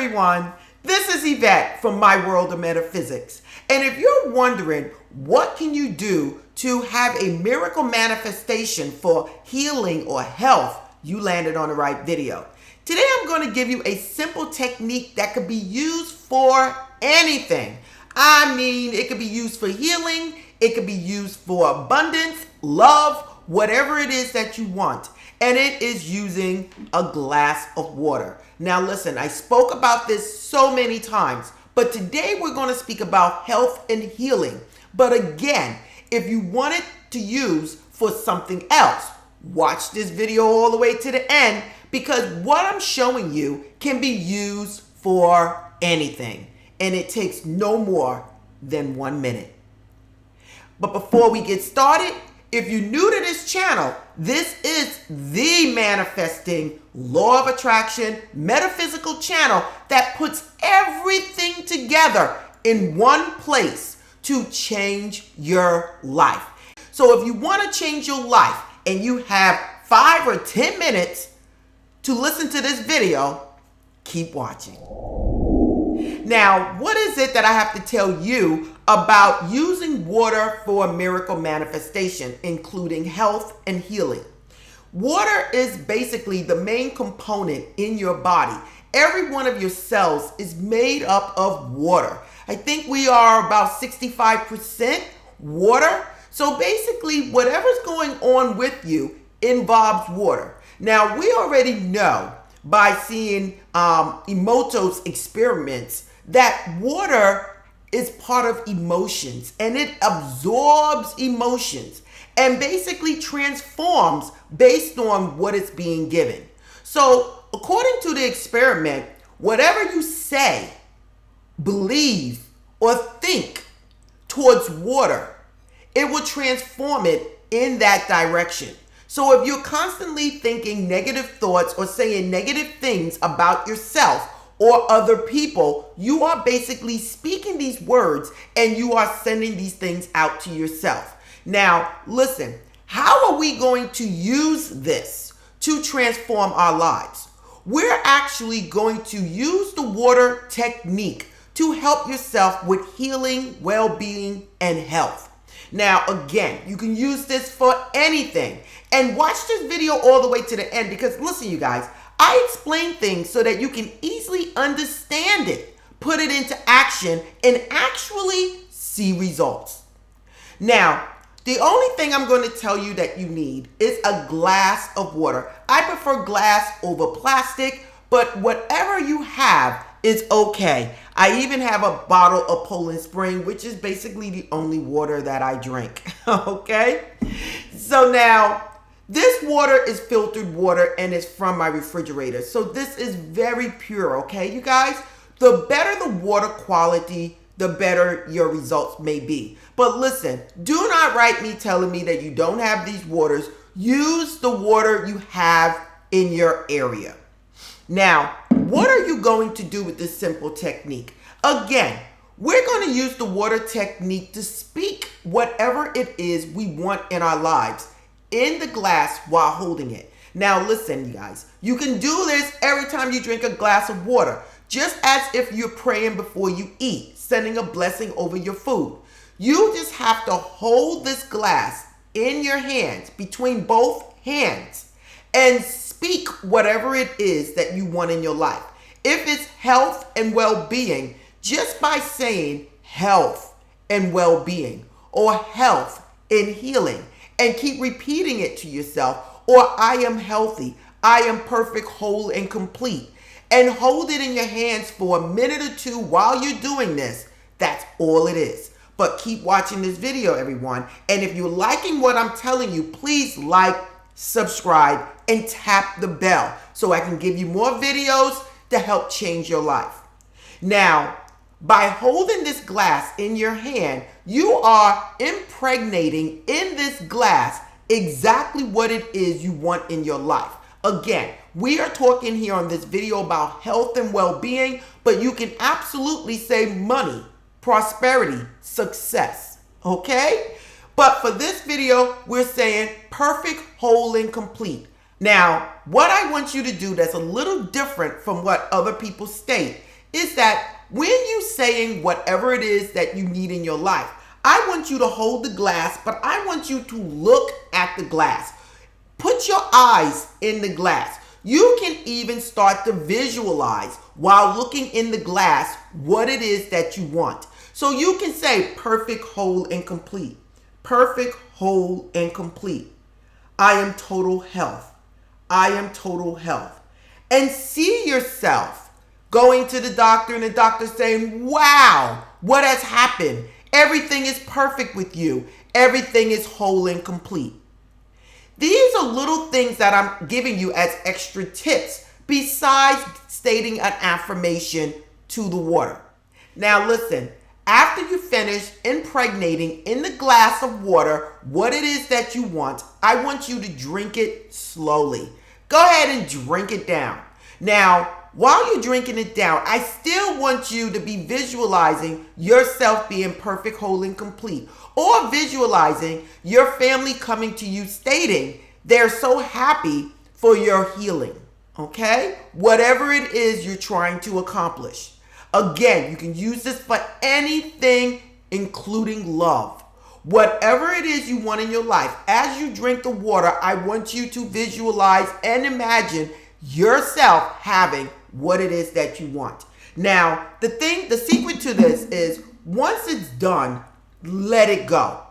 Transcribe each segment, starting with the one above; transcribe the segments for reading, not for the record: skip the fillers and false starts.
everyone, this is Yvette from My World of Metaphysics. And if you're wondering what can you do to have a miracle manifestation for healing or health, you landed on the right video. Today I'm going to give you a simple technique that could be used for anything. I mean, it could be used for healing, it could be used for abundance, love, whatever it is that you want. And it is using a glass of water. Now listen, I spoke about this so many times, but today we're going to speak about health and healing. But again, if you want it to use for something else, watch this video all the way to the end, because what I'm showing you can be used for anything. And it takes no more than 1 minute. But before we get started, if you're new to this channel, this is the manifesting, law of attraction, metaphysical channel that puts everything together in one place to change your life. So if you want to change your life and you have 5 or 10 minutes to listen to this video, keep watching. Now, what is it that I have to tell you about using water for miracle manifestation, including health and healing? Water is basically the main component in your body. Every one of your cells is made up of water. I think we are about 65% water. So basically, whatever's going on with you involves water. Now, we already know by seeing Emoto's experiments that water is part of emotions, and it absorbs emotions and basically transforms based on what it's being given. So according to the experiment, whatever you say, believe, or think towards water, it will transform it in that direction. So if you're constantly thinking negative thoughts or saying negative things about yourself or other people, you are basically speaking these words and you are sending these things out to yourself. Now, listen, how are we going to use this to transform our lives? We're actually going to use the water technique to help yourself with healing, well-being, and health. Now, again, you can use this for anything. And watch this video all the way to the end, because listen, you guys, I explain things so that you can easily understand it, put it into action, and actually see results. Now, the only thing I'm going to tell you that you need is a glass of water. I prefer glass over plastic, but whatever you have is okay. I even have a bottle of Poland Spring, which is basically the only water that I drink. Okay? So now, this water is filtered water and it's from my refrigerator. So this is very pure, okay, you guys? The better the water quality, the better your results may be. But listen, do not write me telling me that you don't have these waters. Use the water you have in your area. Now, what are you going to do with this simple technique? Again, we're going to use the water technique to speak whatever it is we want in our lives in the glass while holding it. Now listen, you guys, you can do this every time you drink a glass of water, just as if you're praying before you eat, sending a blessing over your food. You just have to hold this glass in your hands, between both hands, and speak whatever it is that you want in your life. If it's health and well-being, just by saying health and well-being or health and healing, and keep repeating it to yourself, or I am healthy, I am perfect, whole, and complete. And hold it in your hands for a minute or two while you're doing this. That's all it is. But keep watching this video, everyone. And if you're liking what I'm telling you, please like, subscribe, and tap the bell so I can give you more videos to help change your life. Now, by holding this glass in your hand, you are impregnating in this glass exactly what it is you want in your life. Again, we are talking here on this video about health and well-being, but you can absolutely say money, prosperity, success, okay? But for this video, we're saying perfect, whole, and complete. Now, what I want you to do that's a little different from what other people state is that when you saying whatever it is that you need in your life, I want you to hold the glass, but I want you to look at the glass. Put your eyes in the glass. You can even start to visualize while looking in the glass what it is that you want. So you can say perfect, whole, and complete. Perfect, whole, and complete. I am total health. I am total health. And see yourself going to the doctor and the doctor saying, wow, what has happened? Everything is perfect with you. Everything is whole and complete. These are little things that I'm giving you as extra tips besides stating an affirmation to the water. Now listen, after you finish impregnating in the glass of water what it is that you want, I want you to drink it slowly. Go ahead and drink it down. Now, while you're drinking it down, I still want you to be visualizing yourself being perfect, whole, and complete. Or visualizing your family coming to you stating they're so happy for your healing. Okay? Whatever it is you're trying to accomplish. Again, you can use this for anything, including love. Whatever it is you want in your life, as you drink the water, I want you to visualize and imagine yourself having what it is that you want. Now, the secret to this is once it's done, let it go.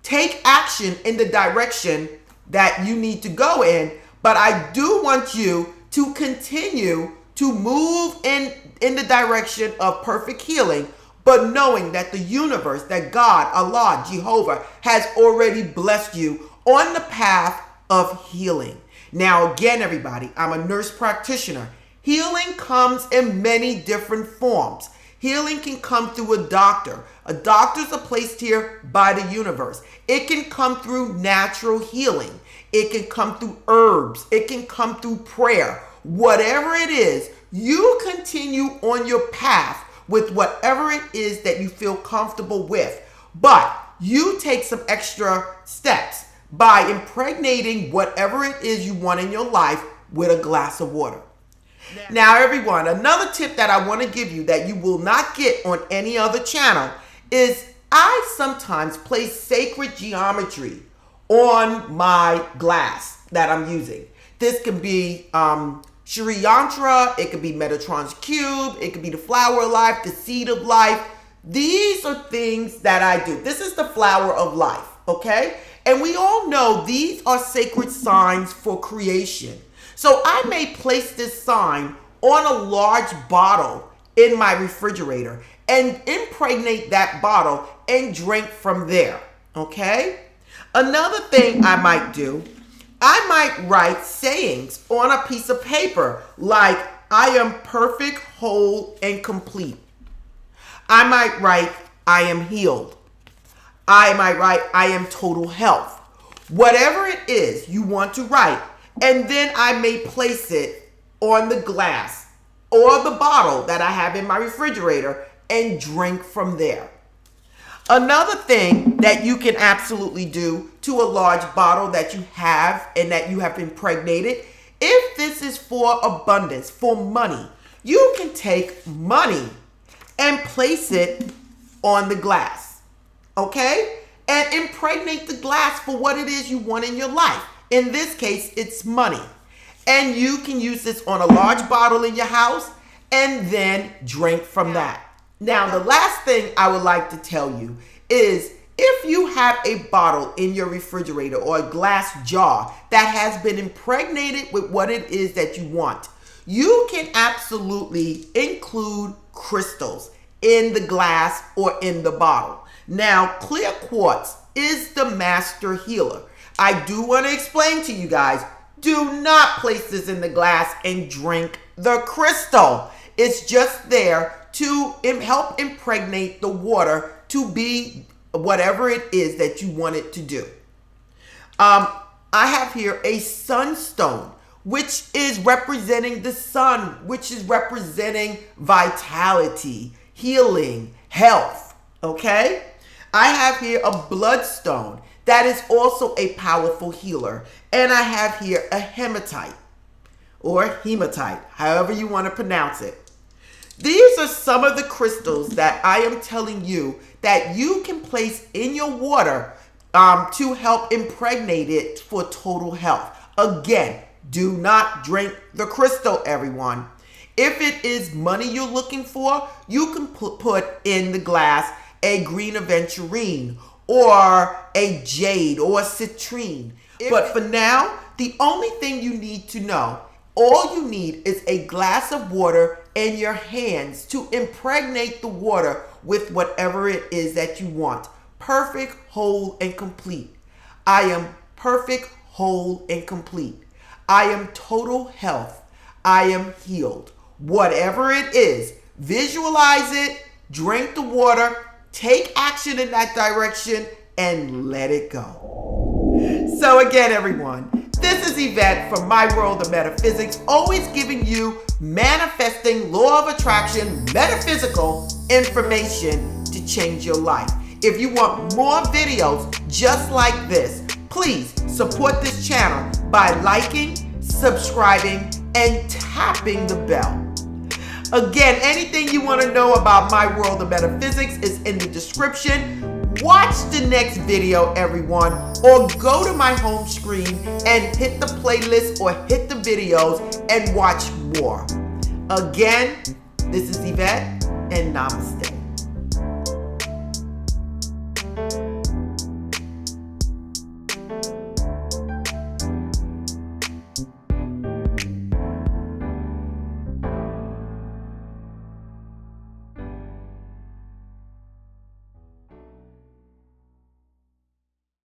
Take action in the direction that you need to go in, but I do want you to continue to move in the direction of perfect healing, but knowing that the universe, that God, Allah, Jehovah, has already blessed you on the path of healing. Now, again, everybody, I'm a nurse practitioner. Healing comes in many different forms. Healing can come through a doctor. A doctors are placed here by the universe. It can come through natural healing. It can come through herbs. It can come through prayer. Whatever it is, you continue on your path with whatever it is that you feel comfortable with. But you take some extra steps by impregnating whatever it is you want in your life with a glass of water. Now, everyone, another tip that I want to give you that you will not get on any other channel is I sometimes place sacred geometry on my glass that I'm using. This can be Shri Yantra, it could be Metatron's Cube, it could be the flower of life, the seed of life. These are things that I do. This is the flower of life, okay? And we all know these are sacred signs for creation. So I may place this sign on a large bottle in my refrigerator and impregnate that bottle and drink from there, okay? Another thing I might do, I might write sayings on a piece of paper like, I am perfect, whole, and complete. I might write, I am healed. I might write, I am total health. Whatever it is you want to write, and then I may place it on the glass or the bottle that I have in my refrigerator and drink from there. Another thing that you can absolutely do to a large bottle that you have and that you have impregnated, if this is for abundance, for money, you can take money and place it on the glass, okay? And impregnate the glass for what it is you want in your life. In this case, it's money. And you can use this on a large bottle in your house and then drink from that. Now, the last thing I would like to tell you is if you have a bottle in your refrigerator or a glass jar that has been impregnated with what it is that you want, you can absolutely include crystals in the glass or in the bottle. Now, clear quartz is the master healer. I do want to explain to you guys, do not place this in the glass and drink the crystal. It's just there to help impregnate the water to be whatever it is that you want it to do. I have here a sunstone, which is representing the sun, which is representing vitality, healing, health, okay? I have here a bloodstone that is also a powerful healer. And I have here a hematite or hematite, however you want to pronounce it. These are some of the crystals that I am telling you that you can place in your water to help impregnate it for total health. Again, do not drink the crystal, everyone. If it is money you're looking for, you can put in the glass a green aventurine or a jade or a citrine. But for now, the only thing you need to know, all you need is a glass of water in your hands to impregnate the water with whatever it is that you want. Perfect, whole, and complete. I am perfect, whole, and complete. I am total health. I am healed. Whatever it is, visualize it, drink the water, take action in that direction, and let it go. So again, everyone, this is Yvette from My World of Metaphysics, always giving you manifesting, law of attraction, metaphysical information to change your life. If you want more videos just like this, please support this channel by liking, subscribing, and tapping the bell. Again, anything you want to know about My World of Metaphysics is in the description. Watch the next video, everyone, or go to my home screen and hit the playlist or hit the videos and watch more. Again, this is Yvette, and namaste.